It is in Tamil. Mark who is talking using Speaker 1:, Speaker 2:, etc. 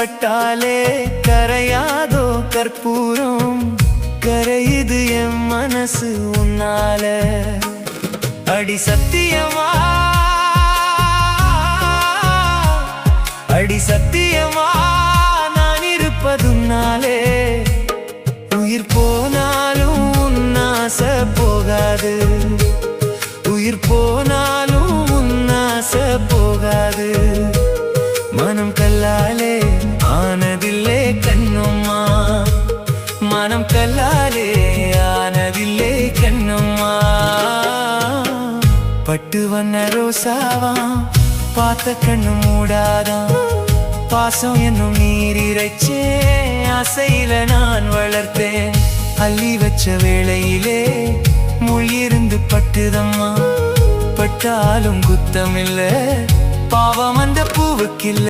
Speaker 1: பட்டாலே கரையாதோ கற்பூரம், கரையுது என் மனசு உன்னால. அடி சத்தியமா, அடி சத்தியமா நான் இருப்பதுன்னாலே, உயிர் போனாலும் உன்னாச போகாது, உயிர் போனாலும் உன்னாச போகாது. மனம் கல்லாலே ஆனதில்லே கண்ணும்மா, மனம் கல்லாலே ஆனதில்லே கண்ணும்மா. பட்டு வண்ண ரோசாவா பார்த்த கண்ணு மூடாதான், பாசம் என்னும் நீரிரைச்சே ஆசையில நான் வளர்த்தேன். அள்ளி வச்ச வேளையிலே முள் இருந்து பட்டுதம்மா, பட்டாலும் குத்தமில்ல பாவம் அந்த பூவுக்கில்ல.